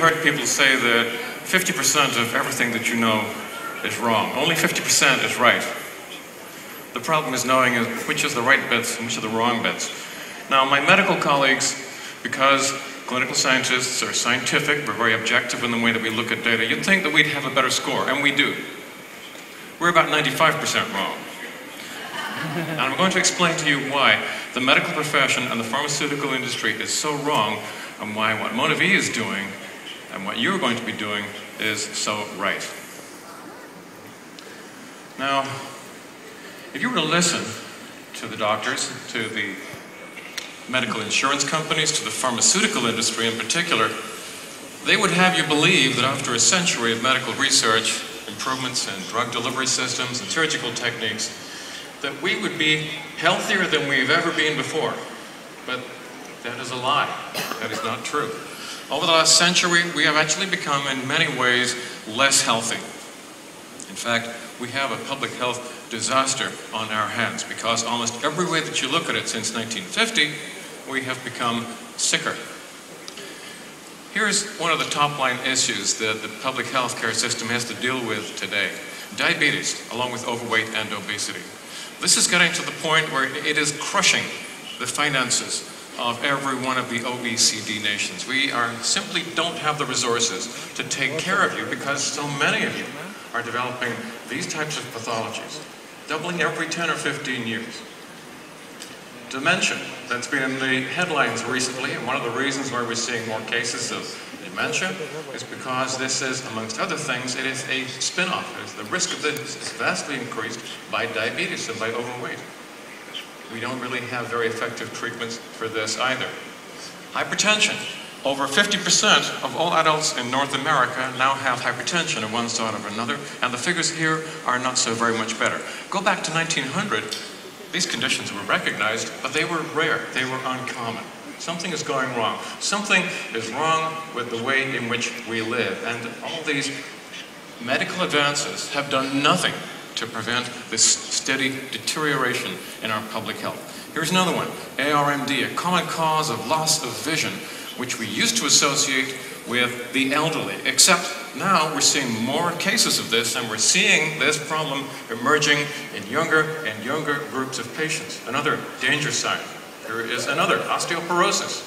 heard people say that 50% of everything that you know is wrong. Only 50% is right. The problem is knowing which is the right bits and which are the wrong bits. Now, my medical colleagues, because clinical scientists are scientific, we're very objective in the way that we look at data, you'd think that we'd have a better score, and we do. We're about 95% wrong. And I'm going to explain to you why the medical profession and the pharmaceutical industry is so wrong, and why what MonaV is doing and what you're going to be doing is so right. Now, if you were to listen to the doctors, to the medical insurance companies, to the pharmaceutical industry in particular, they would have you believe that after a century of medical research, improvements in drug delivery systems and surgical techniques, that we would be healthier than we've ever been before. But that is a lie. That is not true. Over the last century, we have actually become, in many ways, less healthy. In fact, we have a public health disaster on our hands because almost every way that you look at it since 1950, we have become sicker. Here's one of the top-line issues that the public health care system has to deal with today. Diabetes, along with overweight and obesity. This is getting to the point where it is crushing the finances of every one of the OECD nations. We simply don't have the resources to take care of you because so many of you are developing these types of pathologies, doubling every 10 or 15 years. Dementia, that's been in the headlines recently, and one of the reasons why we're seeing more cases of dementia is because this is, amongst other things, it is a spin-off. The risk of this is vastly increased by diabetes and by overweight. We don't really have very effective treatments for this either. Hypertension. Over 50% of all adults in North America now have hypertension of one sort or another, and the figures here are not so very much better. Go back to 1900, these conditions were recognized, but they were rare, they were uncommon. Something is going wrong. Something is wrong with the way in which we live, and all these medical advances have done nothing to prevent this steady deterioration in our public health. Here's another one, ARMD, a common cause of loss of vision, which we used to associate with the elderly, except now we're seeing more cases of this, and we're seeing this problem emerging in younger and younger groups of patients. Another danger sign. There is another, osteoporosis.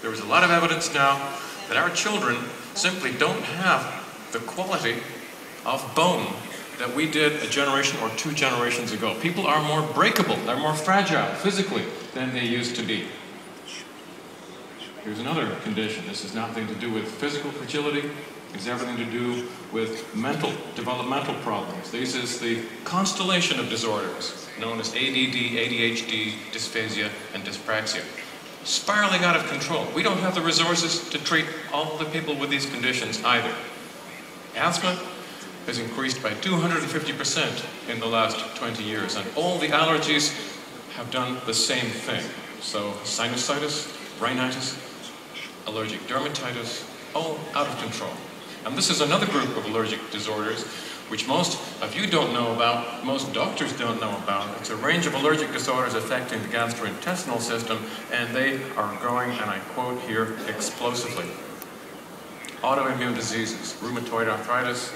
There is a lot of evidence now that our children simply don't have the quality of bone that we did a generation or 2 generations ago. People are more breakable, they're more fragile physically than they used to be. Here's another condition. This has nothing to do with physical fragility. It's everything to do with mental, developmental problems. This is the constellation of disorders known as ADD, ADHD, dysphasia, and dyspraxia. Spiraling out of control. We don't have the resources to treat all the people with these conditions either. Asthma has increased by 250% in the last 20 years, and all the allergies have done the same thing. So sinusitis, rhinitis, allergic dermatitis, all out of control. And this is another group of allergic disorders which most of you don't know about, most doctors don't know about. It's a range of allergic disorders affecting the gastrointestinal system, and they are growing, and I quote here, explosively. Autoimmune diseases, rheumatoid arthritis,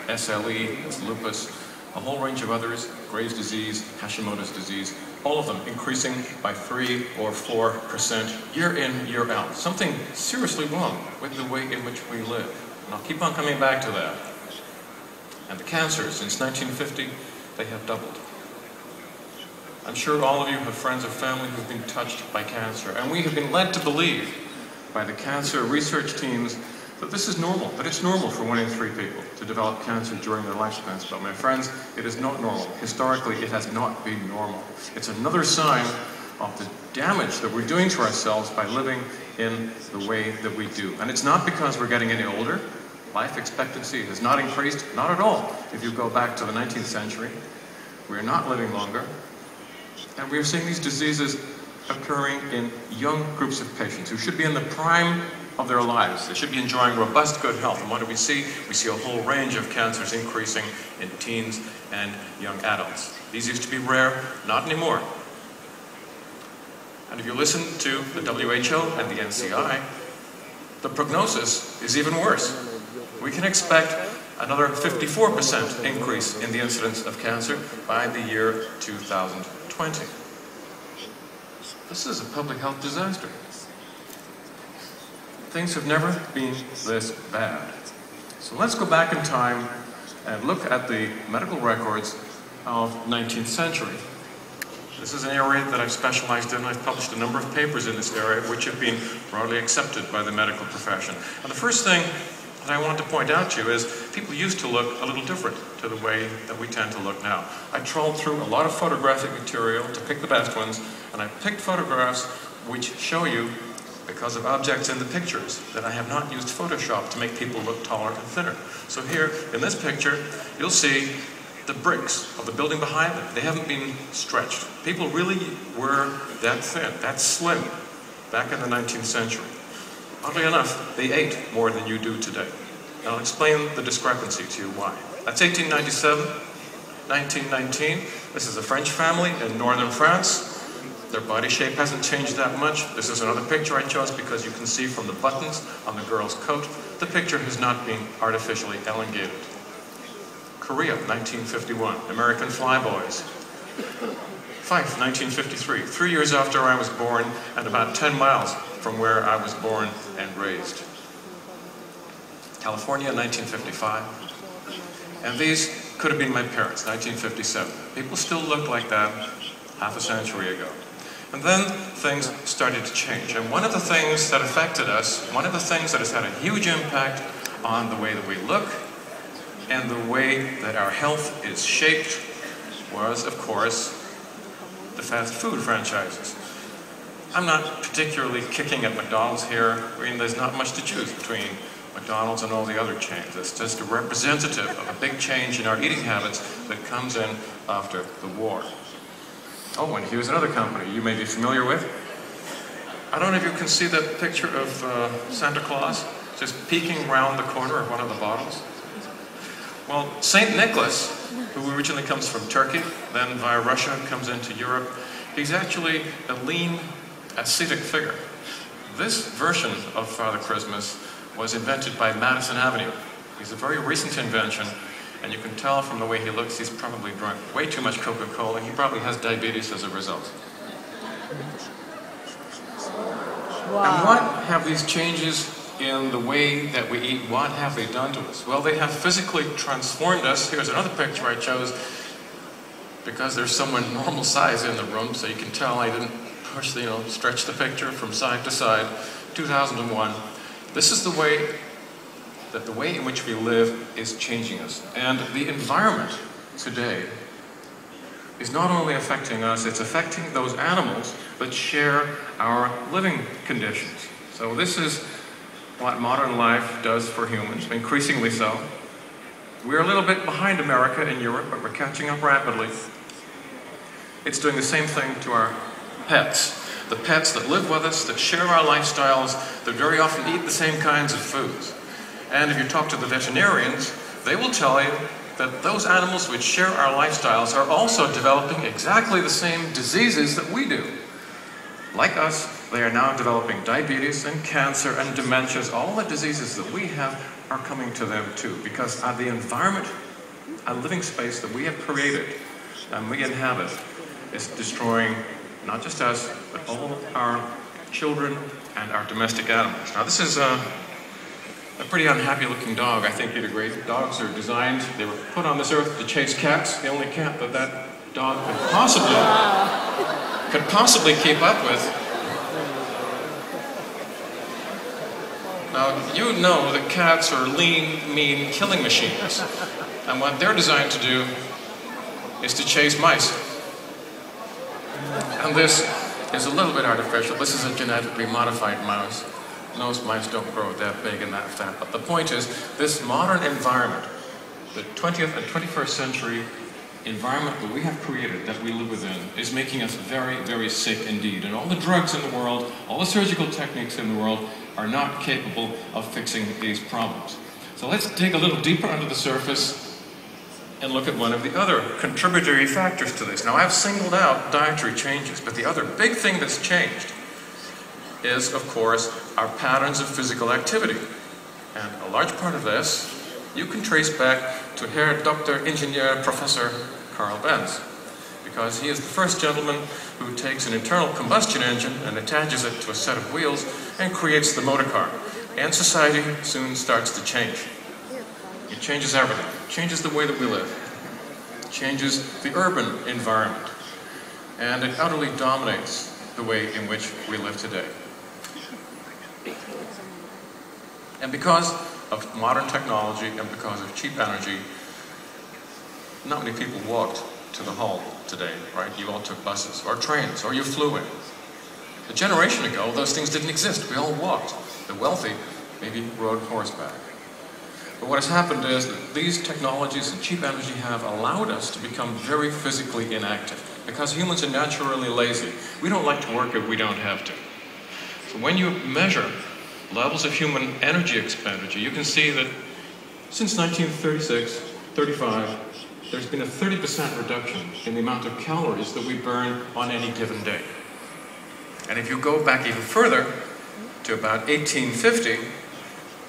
SLE, lupus, a whole range of others, Graves' disease, Hashimoto's disease, all of them increasing by 3 or 4% year in, year out. Something seriously wrong with the way in which we live. And I'll keep on coming back to that. And the cancers, since 1950, they have doubled. I'm sure all of you have friends or family who've been touched by cancer, and we have been led to believe by the cancer research teams that this is normal, that it's normal for 1 in 3 people to develop cancer during their lifespans. But my friends, it is not normal. Historically, it has not been normal. It's another sign of the damage that we're doing to ourselves by living in the way that we do. And it's not because we're getting any older. Life expectancy has not increased, not at all. If you go back to the 19th century, we're not living longer. And we're seeing these diseases occurring in young groups of patients who should be in the prime of their lives. They should be enjoying robust, good health. And what do we see? We see a whole range of cancers increasing in teens and young adults. These used to be rare, not anymore. And if you listen to the WHO and the NCI, The prognosis is even worse. We can expect another 54% increase in the incidence of cancer by the year 2020. This is a public health disaster. Things have never been this bad. So let's go back in time and look at the medical records of 19th century. This is an area that I've specialized in. I've published a number of papers in this area which have been broadly accepted by the medical profession. And the first thing that I want to point out to you is people used to look a little different to the way that we tend to look now. I trawled through a lot of photographic material to pick the best ones, and I picked photographs which show you, because of objects in the pictures, that I have not used Photoshop to make people look taller and thinner. So here, in this picture, you'll see the bricks of the building behind them. They haven't been stretched. People really were that thin, that slim, back in the 19th century. Oddly enough, they ate more than you do today. And I'll explain the discrepancy to you why. That's 1897, 1919. This is a French family in northern France. Their body shape hasn't changed that much. This is another picture I chose because you can see from the buttons on the girl's coat, the picture has not been artificially elongated. Korea, 1951, American Flyboys. Fife, 1953, 3 years after I was born and about 10 miles from where I was born and raised. California, 1955. And these could have been my parents, 1957. People still look like that half a century ago. And then things started to change. And one of the things that affected us, one of the things that has had a huge impact on the way that we look and the way that our health is shaped was, of course, the fast food franchises. I'm not particularly kicking at McDonald's here. I mean, there's not much to choose between McDonald's and all the other chains. It's just a representative of a big change in our eating habits that comes in after the war. Oh, and here's another company you may be familiar with. I don't know if you can see that picture of Santa Claus just peeking around the corner of one of the bottles. Well, St. Nicholas, who originally comes from Turkey, then via Russia comes into Europe, he's actually a lean, ascetic figure. This version of Father Christmas was invented by Madison Avenue. He's a very recent invention, and you can tell from the way he looks, he's probably drunk way too much Coca-Cola. He probably has diabetes as a result. Wow. And what have these changes in the way that we eat, what have they done to us? Well, they have physically transformed us. Here's another picture I chose because there's someone normal size in the room, so you can tell I didn't push, stretch the picture from side to side. 2001. This is the way that the way in which we live is changing us. And the environment today is not only affecting us, it's affecting those animals that share our living conditions. So this is what modern life does for humans, increasingly so. We're a little bit behind America and Europe, but we're catching up rapidly. It's doing the same thing to our pets. The pets that live with us, that share our lifestyles, that very often eat the same kinds of foods. And if you talk to the veterinarians, they will tell you that those animals which share our lifestyles are also developing exactly the same diseases that we do. Like us, they are now developing diabetes and cancer and dementias. All the diseases that we have are coming to them too, because the environment, a living space that we have created and we inhabit is destroying not just us, but all our children and our domestic animals. Now this is a pretty unhappy looking dog, I think you'd agree. Dogs are designed, they were put on this earth to chase cats. The only cat that that dog could possibly keep up with. Now, you know that cats are lean, mean killing machines. And what they're designed to do is to chase mice. And this is a little bit artificial. This is a genetically modified mouse. Most mice don't grow that big and that fat. But the point is, this modern environment, the 20th and 21st century environment that we have created, that we live within, is making us very, very sick indeed. And all the drugs in the world, all the surgical techniques in the world are not capable of fixing these problems. So let's dig a little deeper under the surface and look at one of the other contributory factors to this. Now, I've singled out dietary changes, but the other big thing that's changed is, of course, our patterns of physical activity. And a large part of this you can trace back to Herr Dr. Ingenieur Professor Carl Benz, because he is the first gentleman who takes an internal combustion engine and attaches it to a set of wheels and creates the motor car. And society soon starts to change. It changes everything. It changes the way that we live. It changes the urban environment. And it utterly dominates the way in which we live today. And because of modern technology and because of cheap energy, not many people walked to the hall today, right? You all took buses or trains or you flew in. A generation ago, those things didn't exist. We all walked. The wealthy maybe rode horseback. But what has happened is that these technologies and cheap energy have allowed us to become very physically inactive because humans are naturally lazy. We don't like to work if we don't have to. So when you measure levels of human energy expenditure, you can see that since 1936, 35, there's been a 30% reduction in the amount of calories that we burn on any given day. And if you go back even further, to about 1850,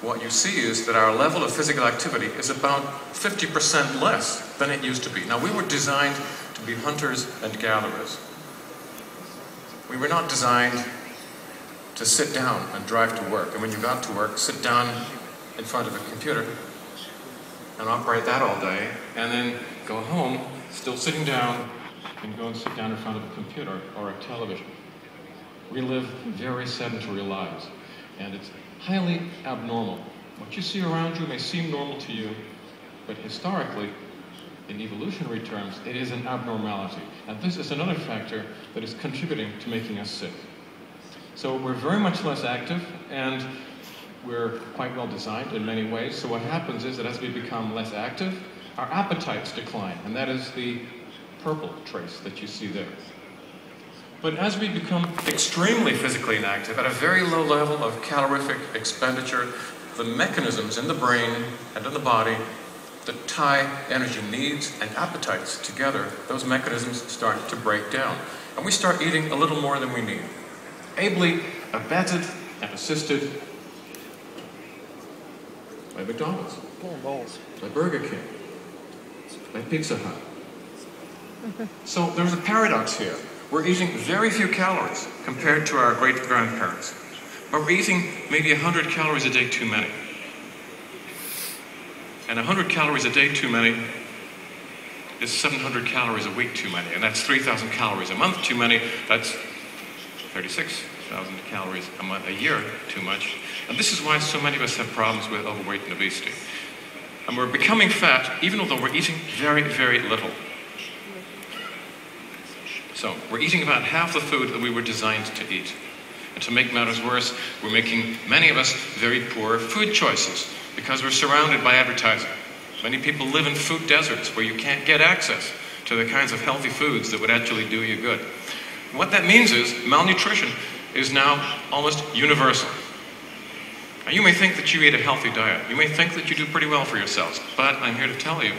what you see is that our level of physical activity is about 50% less than it used to be. Now, we were designed to be hunters and gatherers. We were not designed to sit down and drive to work, and when you got to work, sit down in front of a computer and operate that all day, and then go home, still sitting down, and go and sit down in front of a computer or a television. We live very sedentary lives, and it's highly abnormal. What you see around you may seem normal to you, but historically, in evolutionary terms, it is an abnormality. And this is another factor that is contributing to making us sick. So we're very much less active, and we're quite well designed in many ways. So what happens is that as we become less active, our appetites decline, and that is the purple trace that you see there. But as we become extremely physically inactive, at a very low level of calorific expenditure, the mechanisms in the brain and in the body that tie energy needs and appetites together, those mechanisms start to break down. And we start eating a little more than we need. Ably abetted and assisted by McDonald's, by Burger King, by Pizza Hut. So there's a paradox here. We're eating very few calories compared to our great-grandparents, but we're eating maybe 100 calories a day too many. And 100 calories a day too many is 700 calories a week too many, and that's 3,000 calories a month too many. That's 36,000 calories a year too much. And this is why so many of us have problems with overweight and obesity. And we're becoming fat even though we're eating very, very little. So we're eating about half the food that we were designed to eat. And to make matters worse, we're making, many of us, very poor food choices because we're surrounded by advertising. Many people live in food deserts where you can't get access to the kinds of healthy foods that would actually do you good. What that means is malnutrition is now almost universal. Now, you may think that you eat a healthy diet. You may think that you do pretty well for yourselves, but I'm here to tell you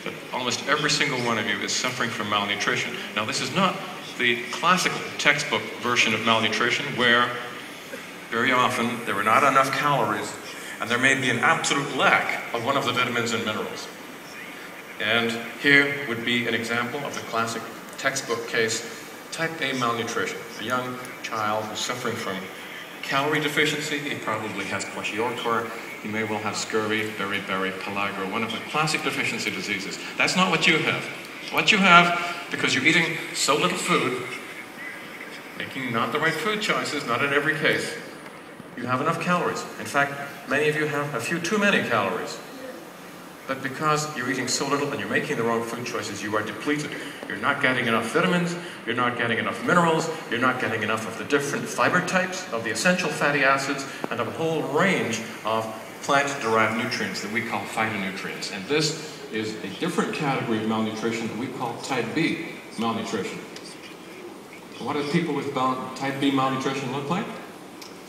that almost every single one of you is suffering from malnutrition. Now, this is not the classical textbook version of malnutrition where very often there are not enough calories and there may be an absolute lack of one of the vitamins and minerals. And here would be an example of the classic textbook case, type A malnutrition. A young child who's suffering from calorie deficiency. He probably has kwashiorkor. He may well have scurvy, beriberi, pellagra, one of the classic deficiency diseases. That's not what you have. What you have, because you're eating so little food, making not the right food choices, not in every case, you have enough calories. In fact, many of you have a few too many calories. But because you're eating so little and you're making the wrong food choices, you are depleted. You're not getting enough vitamins, you're not getting enough minerals, you're not getting enough of the different fiber types, of the essential fatty acids, and of a whole range of plant-derived nutrients that we call phytonutrients. And this is a different category of malnutrition that we call type B malnutrition. What do people with type B malnutrition look like?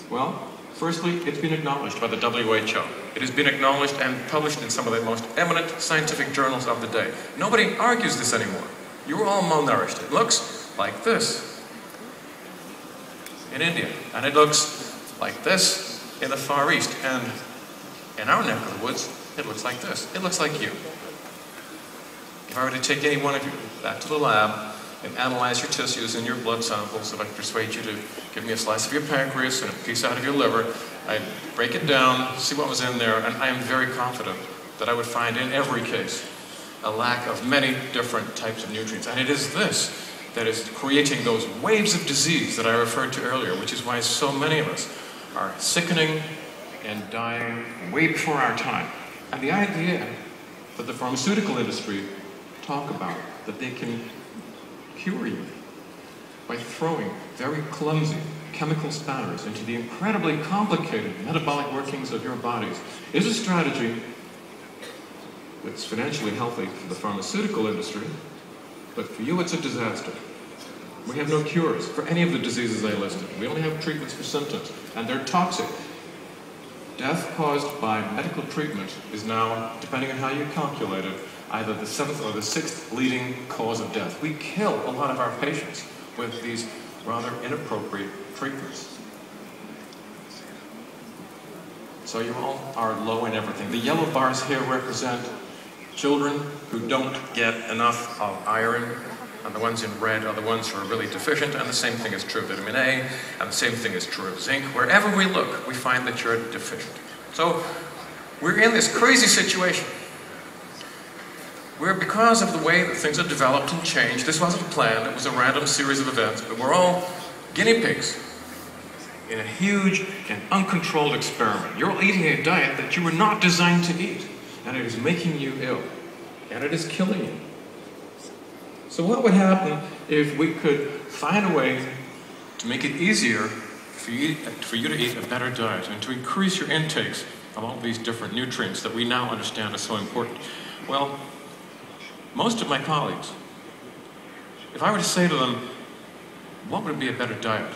Well, firstly, it's been acknowledged by the WHO. It has been acknowledged and published in some of the most eminent scientific journals of the day. Nobody argues this anymore. You're all malnourished. It looks like this. in India. And it looks like this in the Far East. And in our neck of the woods, it looks like this. It looks like you. If I were to take any one of you back to the lab and analyze your tissues and your blood samples, if I could persuade you to give me a slice of your pancreas and a piece out of your liver, I'd break it down, see what was in there, and I am very confident that I would find in every case a lack of many different types of nutrients. And it is this that is creating those waves of disease that I referred to earlier, which is why so many of us are sickening and dying way before our time. And the idea that the pharmaceutical industry talk about that they can cure you by throwing very clumsy chemical spatters into the incredibly complicated metabolic workings of your bodies is a strategy that's financially healthy for the pharmaceutical industry, but for you it's a disaster. We have no cures for any of the diseases I listed. We only have treatments for symptoms, and they're toxic. Death caused by medical treatment is now, depending on how you calculate it, either the 7th or the 6th leading cause of death. We kill a lot of our patients with these rather inappropriate treatments. So you all are low in everything. The yellow bars here represent children who don't get enough of iron, and the ones in red are the ones who are really deficient, and the same thing is true of vitamin A, and the same thing is true of zinc. Wherever we look, we find that you're deficient. So we're in this crazy situation where, because of the way that things have developed and changed, this wasn't planned, it was a random series of events, but we're all guinea pigs in a huge and uncontrolled experiment. You're all eating a diet that you were not designed to eat, and it is making you ill, and it is killing you. So what would happen if we could find a way to make it easier for you to eat a better diet and to increase your intakes of all these different nutrients that we now understand are so important? Well, most of my colleagues, if I were to say to them, what would be a better diet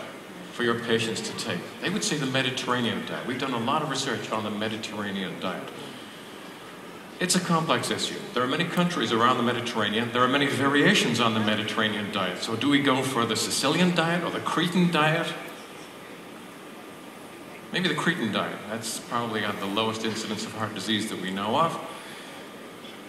for your patients to take? They would say the Mediterranean diet. We've done a lot of research on the Mediterranean diet. It's a complex issue. There are many countries around the Mediterranean. There are many variations on the Mediterranean diet. So do we go for the Sicilian diet or the Cretan diet? Maybe the Cretan diet. That's probably got the lowest incidence of heart disease that we know of.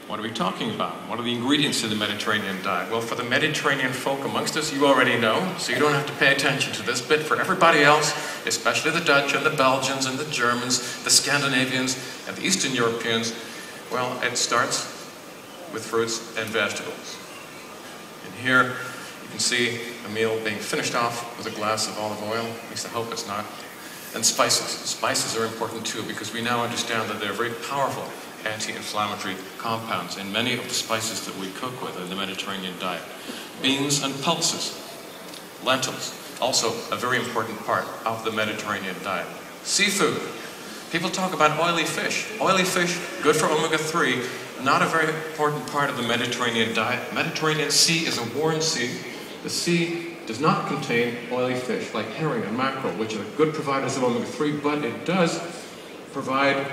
What are we talking about? What are the ingredients in the Mediterranean diet? Well, for the Mediterranean folk amongst us, you already know, so you don't have to pay attention to this bit. For everybody else, especially the Dutch and the Belgians and the Germans, the Scandinavians and the Eastern Europeans, well, it starts with fruits and vegetables. And here you can see a meal being finished off with a glass of olive oil. At least I hope it's not. And spices. Spices are important too, because we now understand that they're very powerful anti-inflammatory compounds in many of the spices that we cook with in the Mediterranean diet. Beans and pulses. Lentils, also a very important part of the Mediterranean diet. Seafood. People talk about oily fish. Oily fish, good for omega-3, not a very important part of the Mediterranean diet. Mediterranean Sea is a warm sea. The sea does not contain oily fish like herring and mackerel, which are good providers of omega-3, but it does provide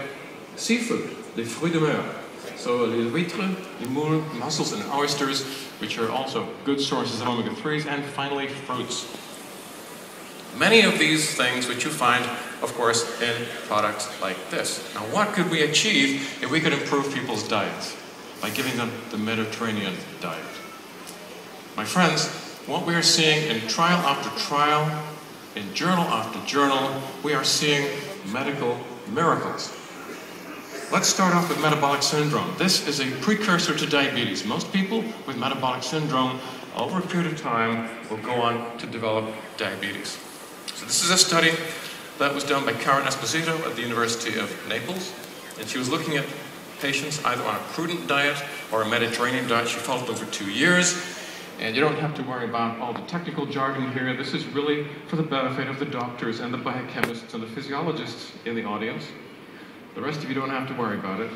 seafood, les fruits de mer. So les huîtres, les moules, mussels, and oysters, which are also good sources of omega-3s, and finally fruits. Many of these things which you find, of course, in products like this. Now, what could we achieve if we could improve people's diets by giving them the Mediterranean diet? My friends, what we are seeing in trial after trial, in journal after journal, we are seeing medical miracles. Let's start off with metabolic syndrome. This is a precursor to diabetes. Most people with metabolic syndrome, over a period of time, will go on to develop diabetes. So this is a study that was done by Karen Esposito at the University of Naples, and she was looking at patients either on a prudent diet or a Mediterranean diet. She followed them for 2 years, and you don't have to worry about all the technical jargon here. This is really for the benefit of the doctors and the biochemists and the physiologists in the audience. The rest of you don't have to worry about it.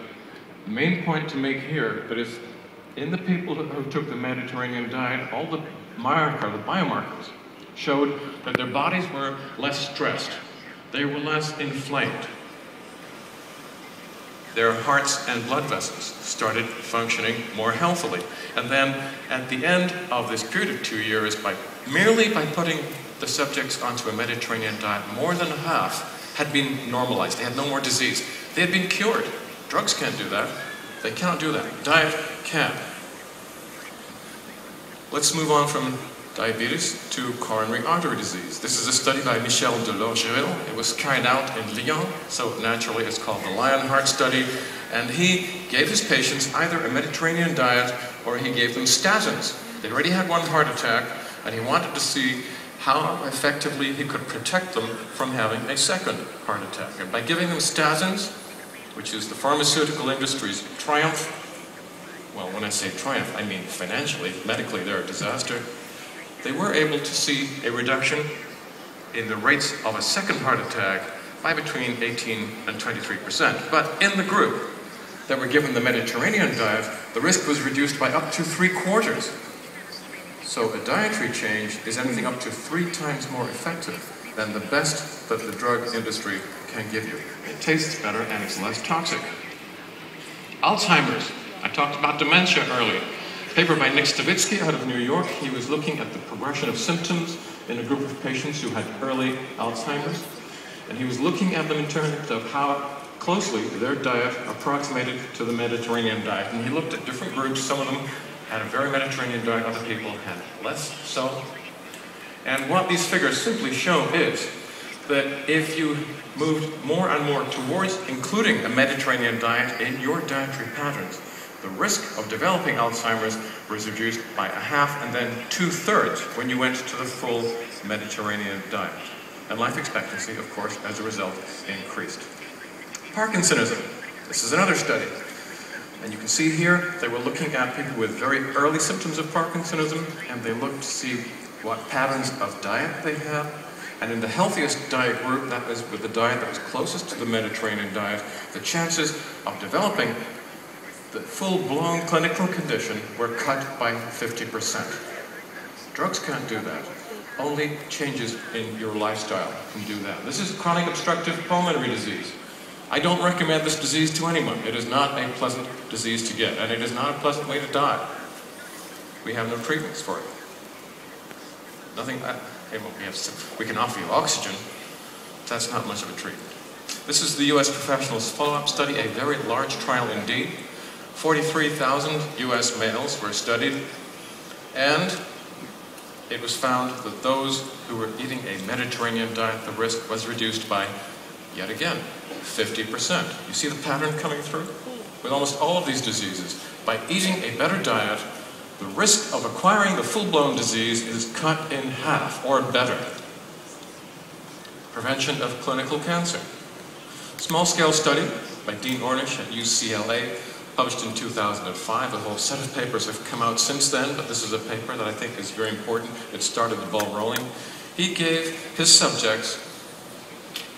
The main point to make here that is, in the people who took the Mediterranean diet, all the biomarkers showed that their bodies were less stressed. They were less inflamed. Their hearts and blood vessels started functioning more healthily. And then at the end of this period of 2 years, merely by putting the subjects onto a Mediterranean diet, more than half had been normalized. They had no more disease. They had been cured. Drugs can't do that. They cannot do that. Diet can. Let's move on from diabetes to coronary artery disease. This is a study by Michel Delorgeril. It was carried out in Lyon, so naturally it's called the Lionheart study. And he gave his patients either a Mediterranean diet or he gave them statins. They already had one heart attack, and he wanted to see how effectively he could protect them from having a second heart attack. And by giving them statins, which is the pharmaceutical industry's triumph, well, when I say triumph, I mean financially, medically they're a disaster, they were able to see a reduction in the rates of a second heart attack by between 18 and 23%. But in the group that were given the Mediterranean diet, the risk was reduced by up to 3/4. So a dietary change is anything up to 3 times more effective than the best that the drug industry can give you. It tastes better and it's less toxic. Alzheimer's. I talked about dementia earlier. Paper by Nick Stavitsky out of New York. He was looking at the progression of symptoms in a group of patients who had early Alzheimer's. And he was looking at them in terms of how closely their diet approximated to the Mediterranean diet. And he looked at different groups. Some of them had a very Mediterranean diet, other people had less so. And what these figures simply show is that if you moved more and more towards including a Mediterranean diet in your dietary patterns, the risk of developing Alzheimer's was reduced by 1/2 and then 2/3 when you went to the full Mediterranean diet. And life expectancy, of course, as a result, increased. Parkinsonism. This is another study. And you can see here, they were looking at people with very early symptoms of Parkinsonism, and they looked to see what patterns of diet they had. And in the healthiest diet group, that was with the diet that was closest to the Mediterranean diet, the chances of developing the full-blown clinical condition were cut by 50%. Drugs can't do that. Only changes in your lifestyle can do that. This is chronic obstructive pulmonary disease. I don't recommend this disease to anyone. It is not a pleasant disease to get, and it is not a pleasant way to die. We have no treatments for it. Nothing, we can offer you oxygen. That's not much of a treatment. This is the US Professionals Follow-Up Study, a very large trial indeed. 43,000 US males were studied, and it was found that those who were eating a Mediterranean diet, the risk was reduced by, yet again, 50%. You see the pattern coming through? With almost all of these diseases, by eating a better diet, the risk of acquiring the full-blown disease is cut in half or better. Prevention of clinical cancer. Small-scale study by Dean Ornish at UCLA, published in 2005. A whole set of papers have come out since then, but this is a paper that I think is very important. It started the ball rolling. He gave his subjects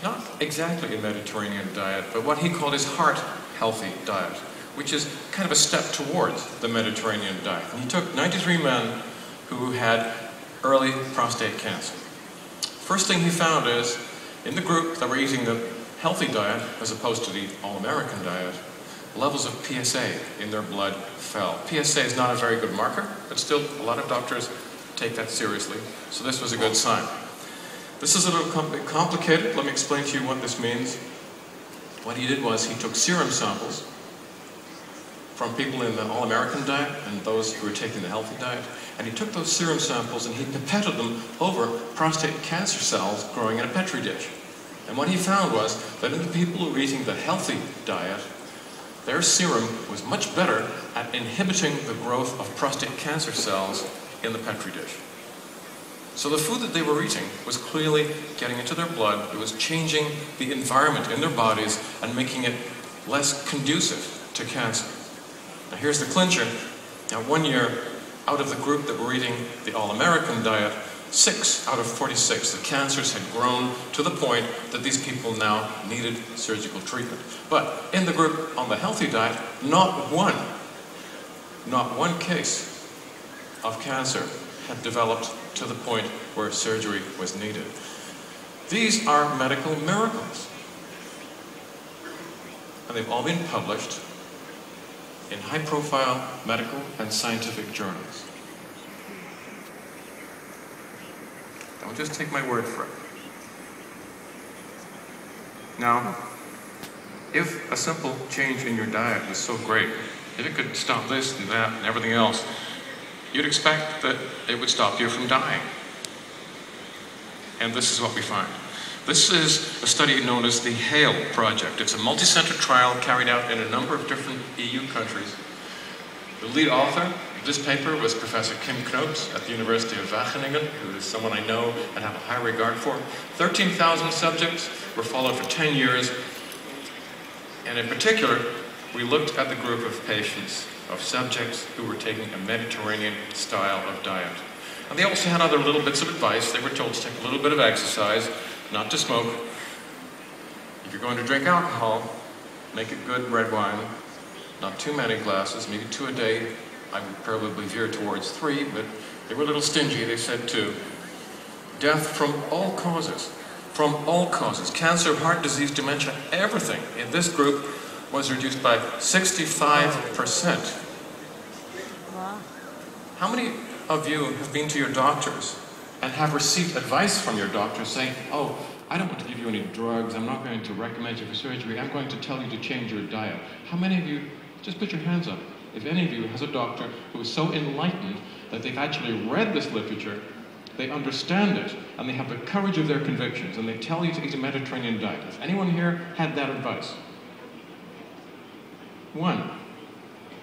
not exactly a Mediterranean diet, but what he called his heart-healthy diet, which is kind of a step towards the Mediterranean diet. And he took 93 men who had early prostate cancer. First thing he found is, in the group that were eating the healthy diet, as opposed to the all-American diet, levels of PSA in their blood fell. PSA is not a very good marker, but still a lot of doctors take that seriously, so this was a good sign. This is a little complicated. Let me explain to you what this means. What he did was he took serum samples from people in the all-American diet and those who were taking the healthy diet, and he took those serum samples and he pipetted them over prostate cancer cells growing in a petri dish. And what he found was that in the people who were eating the healthy diet, their serum was much better at inhibiting the growth of prostate cancer cells in the petri dish. So the food that they were eating was clearly getting into their blood. It was changing the environment in their bodies and making it less conducive to cancer. Now here's the clincher. Now 1 year, out of the group that were eating the all-American diet, 6 out of 46, the cancers had grown to the point that these people now needed surgical treatment. But in the group on the healthy diet, not one case of cancer had developed to the point where surgery was needed. These are medical miracles. And they've all been published in high-profile medical and scientific journals. Don't just take my word for it. Now, if a simple change in your diet was so great, if it could stop this and that and everything else, you'd expect that it would stop you from dying. And this is what we find. This is a study known as the HALE project. It's a multi-center trial carried out in a number of different EU countries. The lead author of this paper was Professor Kim Knoops at the University of Wageningen, who is someone I know and have a high regard for. 13,000 subjects were followed for 10 years. And in particular, we looked at the group of patients, of subjects who were taking a Mediterranean style of diet. And they also had other little bits of advice. They were told to take a little bit of exercise, not to smoke. If you're going to drink alcohol, make it good red wine, not too many glasses, maybe 2 a day. I would probably veer towards 3, but they were a little stingy, they said 2. Death from all causes. From all causes, cancer, heart disease, dementia, everything in this group was reduced by 65%. Wow. How many of you have been to your doctors and have received advice from your doctor saying, oh, I don't want to give you any drugs, I'm not going to recommend you for surgery, I'm going to tell you to change your diet. How many of you, just put your hands up, if any of you has a doctor who is so enlightened that they've actually read this literature, they understand it, and they have the courage of their convictions, and they tell you to eat a Mediterranean diet. Has anyone here had that advice? 1,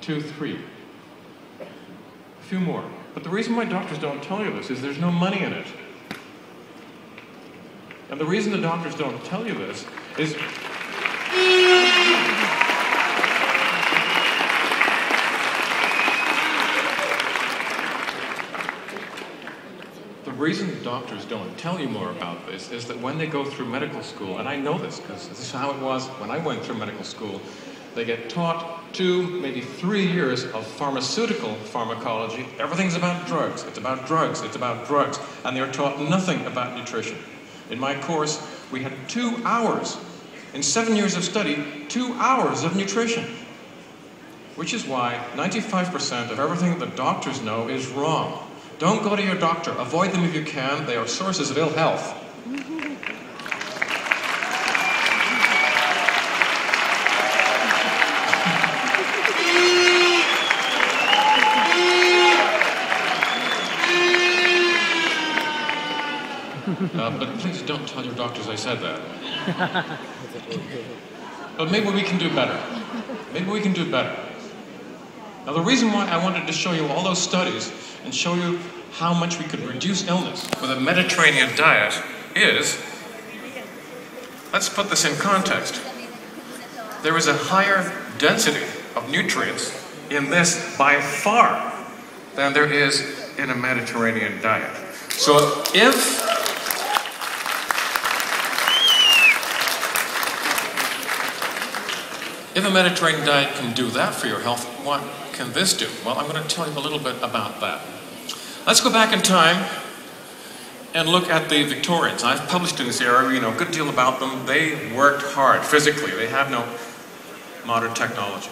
2, 3. A few more. But the reason why doctors don't tell you this is there's no money in it. And the reason the doctors don't tell you this is the reason doctors don't tell you more about this is that when they go through medical school, and I know this because this is how it was when I went through medical school, they get taught 2, maybe 3 years of pharmaceutical pharmacology. Everything's about drugs, it's about drugs, it's about drugs, and they're taught nothing about nutrition. In my course, we had 2 hours, in 7 years of study, 2 hours of nutrition. Which is why 95% of everything that doctors know is wrong. Don't go to your doctor. Avoid them if you can. They are sources of ill health. But please don't tell your doctors I said that. But maybe we can do better. Maybe we can do better. Now, the reason why I wanted to show you all those studies and show you how much we could reduce illness with a Mediterranean diet is, let's put this in context. There is a higher density of nutrients in this by far than there is in a Mediterranean diet. So if a Mediterranean diet can do that for your health, what can this do? Well, I'm going to tell you a little bit about that. Let's go back in time and look at the Victorians. I've published in this area, a good deal about them. They worked hard physically. They have no modern technology.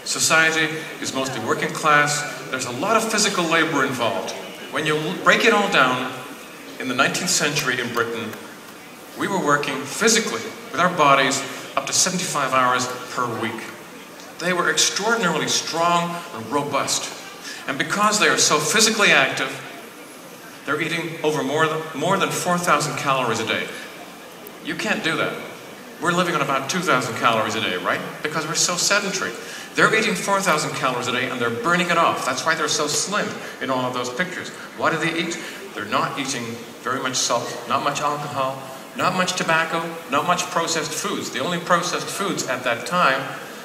Society is mostly working class. There's a lot of physical labor involved. When you break it all down, in the 19th century in Britain, we were working physically with our bodies up to 75 hours per week. They were extraordinarily strong and robust. And because they are so physically active, they're eating over more than 4,000 calories a day. You can't do that. We're living on about 2,000 calories a day, right? Because we're so sedentary. They're eating 4,000 calories a day and they're burning it off. That's why they're so slim in all of those pictures. What do they eat? They're not eating very much salt, not much alcohol, not much tobacco, not much processed foods. The only processed foods at that time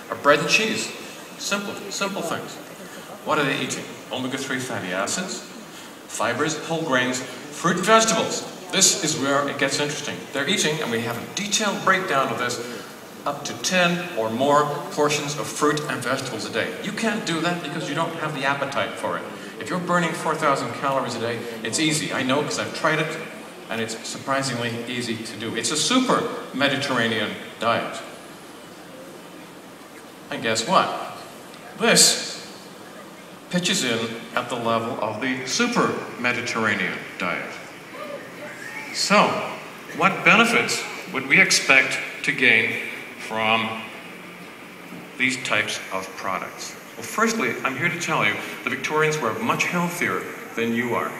are bread and cheese. Simple things. What are they eating? Omega-3 fatty acids, fibers, whole grains, fruit and vegetables. This is where it gets interesting. They're eating, and we have a detailed breakdown of this, up to 10 or more portions of fruit and vegetables a day. You can't do that because you don't have the appetite for it. If you're burning 4,000 calories a day, it's easy. I know because I've tried it, and it's surprisingly easy to do. It's a super Mediterranean diet. And guess what? This pitches in at the level of the super Mediterranean diet. So, what benefits would we expect to gain from these types of products? Well, firstly, I'm here to tell you the Victorians were much healthier than you are.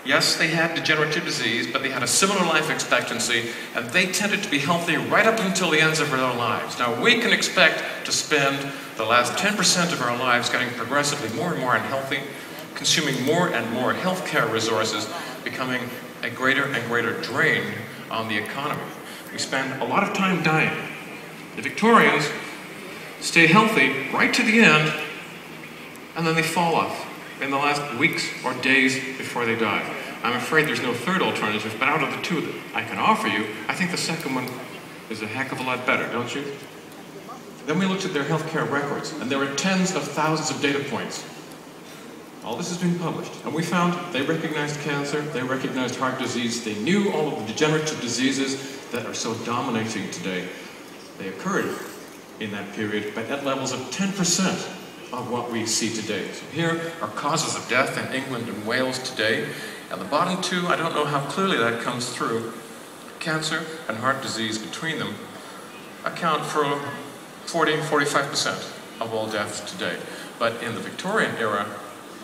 Yes, they had degenerative disease, but they had a similar life expectancy, and they tended to be healthy right up until the ends of their lives. Now, we can expect to spend the last 10% of our lives getting progressively more and more unhealthy, consuming more and more healthcare resources, becoming a greater and greater drain on the economy. We spend a lot of time dying. The Victorians stay healthy right to the end, and then they fall off in the last weeks or days before they die. I'm afraid there's no third alternative, but out of the two that I can offer you, I think the second one is a heck of a lot better, don't you? Then we looked at their healthcare records, and there were tens of thousands of data points. All this has been published, and we found they recognized cancer, they recognized heart disease, they knew all of the degenerative diseases that are so dominating today. They occurred in that period, but at levels of 10% of what we see today. So here are causes of death in England and Wales today, and the bottom two, I don't know how clearly that comes through. Cancer and heart disease between them account for 40–45% of all deaths today, but in the Victorian era,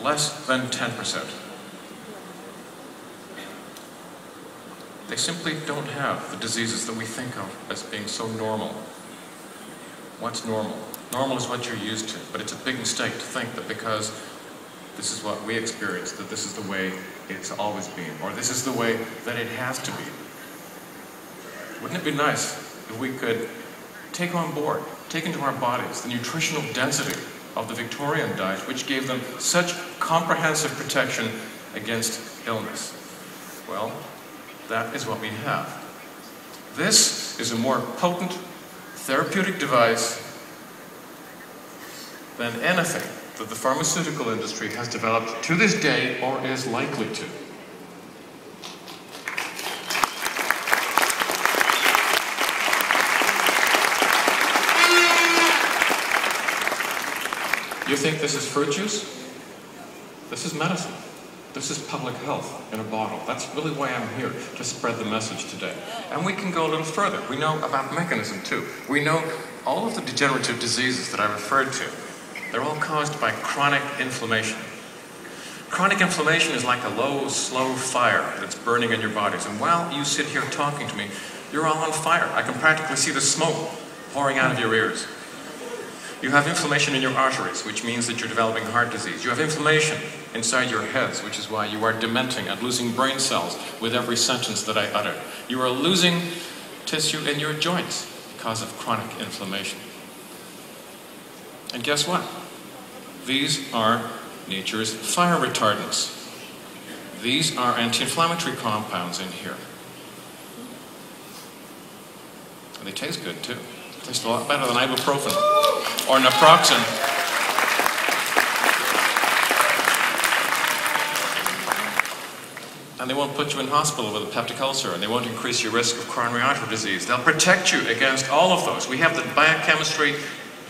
less than 10%. They simply don't have the diseases that we think of as being so normal. What's normal? Normal is what you're used to, but it's a big mistake to think that because this is what we experience, that this is the way it's always been, or this is the way that it has to be. Wouldn't it be nice if we could take on board, take into our bodies the nutritional density of the Victorian diet, which gave them such comprehensive protection against illness? Well, that is what we have. This is a more potent therapeutic device than anything that the pharmaceutical industry has developed to this day or is likely to. You think this is fruit juice? This is medicine. This is public health in a bottle. That's really why I'm here, to spread the message today. And we can go a little further. We know about mechanism too. We know all of the degenerative diseases that I referred to. They're all caused by chronic inflammation. Chronic inflammation is like a low, slow fire that's burning in your bodies. And while you sit here talking to me, you're all on fire. I can practically see the smoke pouring out of your ears. You have inflammation in your arteries, which means that you're developing heart disease. You have inflammation inside your heads, which is why you are dementing and losing brain cells with every sentence that I utter. You are losing tissue in your joints because of chronic inflammation. And guess what? These are nature's fire retardants. These are anti-inflammatory compounds in here. And they taste good too. They taste a lot better than ibuprofen or naproxen. And they won't put you in hospital with a peptic ulcer, and they won't increase your risk of coronary artery disease. They'll protect you against all of those. We have the biochemistry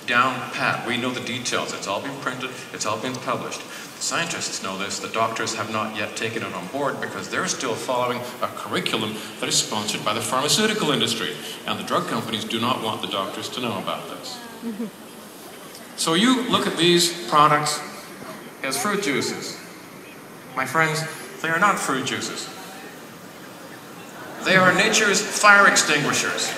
down pat. We know the details. It's all been printed. It's all been published. The scientists know this. The doctors have not yet taken it on board because they're still following a curriculum that is sponsored by the pharmaceutical industry. And the drug companies do not want the doctors to know about this. So you look at these products as fruit juices. My friends, they are not fruit juices. They are nature's fire extinguishers.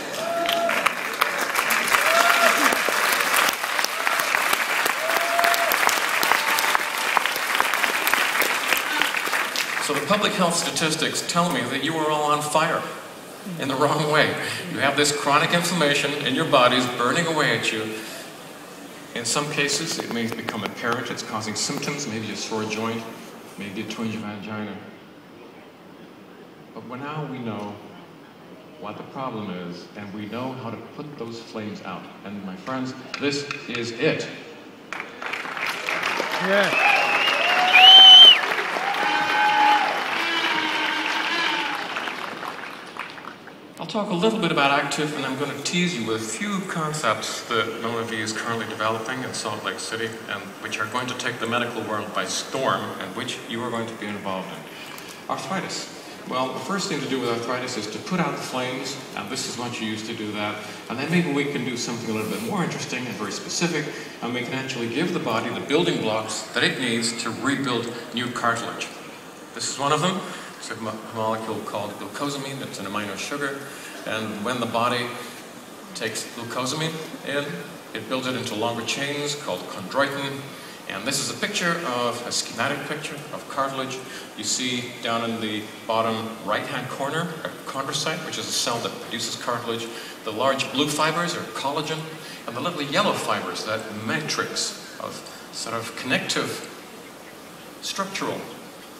So the public health statistics tell me that you are all on fire in the wrong way. You have this chronic inflammation in your bodies burning away at you. In some cases, it may become apparent. It's causing symptoms, maybe a sore joint, maybe a twinge of angina. But now we know what the problem is, and we know how to put those flames out. And my friends, this is it. Yeah. I'll talk a little bit about active, and I'm going to tease you with a few concepts that NOVA is currently developing in Salt Lake City, and which are going to take the medical world by storm, and which you are going to be involved in. Arthritis. Well, the first thing to do with arthritis is to put out the flames, and this is what you use to do that. And then maybe we can do something a little bit more interesting and very specific, and we can actually give the body the building blocks that it needs to rebuild new cartilage. This is one of them. It's a molecule called glucosamine. It's an amino sugar, and when the body takes glucosamine in, it builds it into longer chains called chondroitin. And this is a picture of a schematic picture of cartilage. You see down in the bottom right-hand corner a chondrocyte, which is a cell that produces cartilage. The large blue fibers are collagen, and the little yellow fibers, that matrix of sort of connective, structural,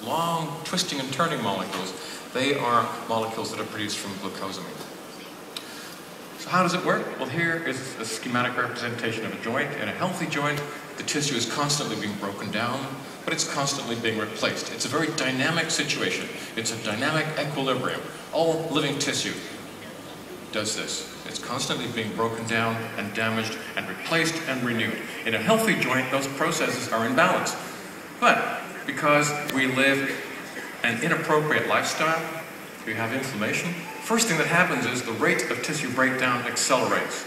long twisting and turning molecules, they are molecules that are produced from glucosamine. So how does it work? Well, here is a schematic representation of a joint. In a healthy joint, the tissue is constantly being broken down, but it's constantly being replaced. It's a very dynamic situation. It's a dynamic equilibrium. All living tissue does this. It's constantly being broken down and damaged and replaced and renewed. In a healthy joint, those processes are in balance. But because we live an inappropriate lifestyle, we have inflammation, first thing that happens is the rate of tissue breakdown accelerates.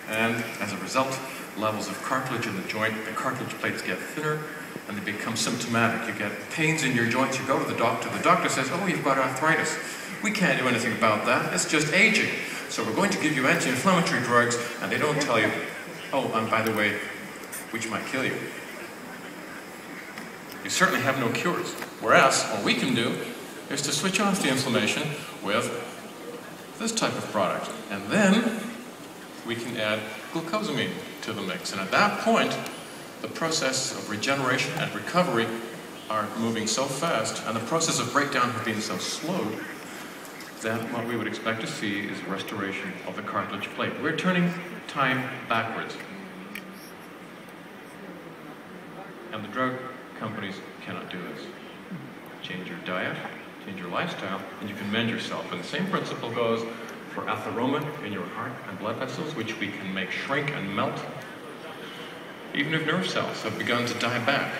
And as a result, levels of cartilage in the joint, the cartilage plates get thinner and they become symptomatic. You get pains in your joints, you go to the doctor says, oh, you've got arthritis. We can't do anything about that, it's just aging. So we're going to give you anti-inflammatory drugs, and they don't tell you, oh, and by the way, which might kill you. You certainly have no cures. Whereas, what we can do is to switch off the inflammation with this type of product. And then we can add glucosamine to the mix. And at that point, the process of regeneration and recovery are moving so fast, and the process of breakdown has been so slow, that what we would expect to see is restoration of the cartilage plate. We're turning time backwards. And the drug companies cannot do this. Change your diet, change your lifestyle, and you can mend yourself. And the same principle goes for atheroma in your heart and blood vessels, which we can make shrink and melt. Even if nerve cells have begun to die back,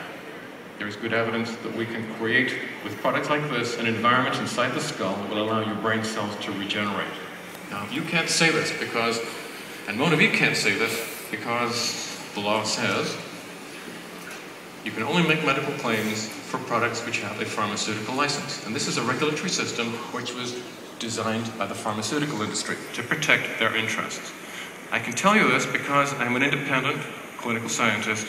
there's good evidence that we can create, with products like this, an environment inside the skull that will allow your brain cells to regenerate. Now, you can't say this because, and one of you can't say this because the law says you can only make medical claims for products which have a pharmaceutical license. And this is a regulatory system which was designed by the pharmaceutical industry to protect their interests. I can tell you this because I'm an independent clinical scientist.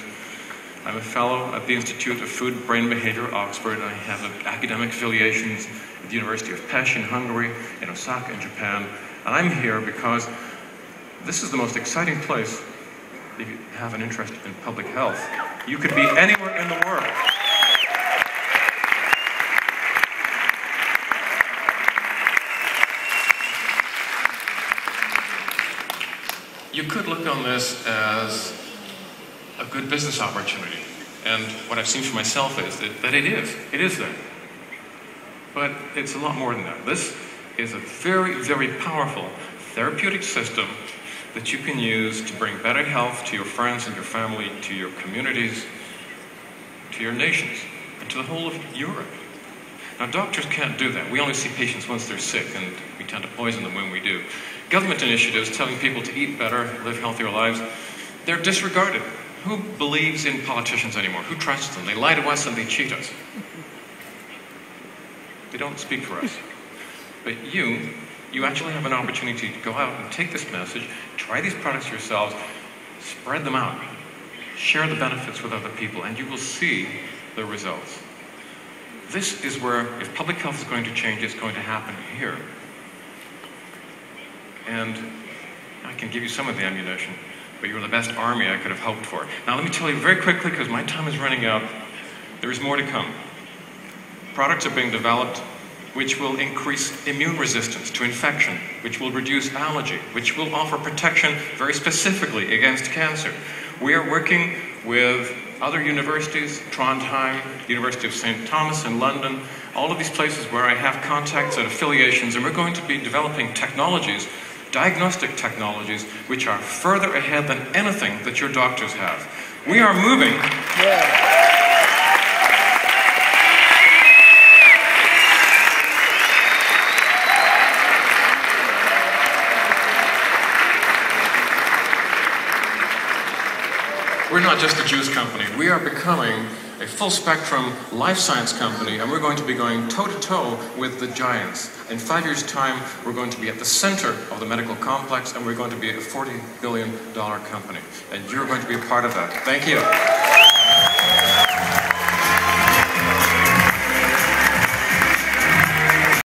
I'm a fellow at the Institute of Food, Brain Behavior, Oxford. I have academic affiliations at the University of Pest in Hungary, in Osaka in Japan. And I'm here because this is the most exciting place if you have an interest in public health. You could be anywhere in the world. You could look on this as a good business opportunity. And what I've seen for myself is that it is that. But it's a lot more than that. This is a very, very powerful therapeutic system that you can use to bring better health to your friends and your family, to your communities, to your nations, and to the whole of Europe. Now, doctors can't do that. We only see patients once they're sick, and we tend to poison them when we do. Government initiatives telling people to eat better, live healthier lives, they're disregarded. Who believes in politicians anymore? Who trusts them? They lie to us and they cheat us. They don't speak for us. But you actually have an opportunity to go out and take this message, try these products yourselves, spread them out, share the benefits with other people, and you will see the results. This is where, if public health is going to change, it's going to happen here. And I can give you some of the ammunition, but you're the best army I could have hoped for. Now let me tell you very quickly, because my time is running out, there is more to come. Products are being developed which will increase immune resistance to infection, which will reduce allergy, which will offer protection very specifically against cancer. We are working with other universities, Trondheim, University of St. Thomas in London, all of these places where I have contacts and affiliations, and we're going to be developing technologies, diagnostic technologies, which are further ahead than anything that your doctors have. We are moving. we're not just a juice company. We are becoming a full-spectrum life science company, and we're going to be going toe-to-toe with the giants. In 5 years' time, we're going to be at the center of the medical complex, and we're going to be a $40 billion company. And you're going to be a part of that. Thank you.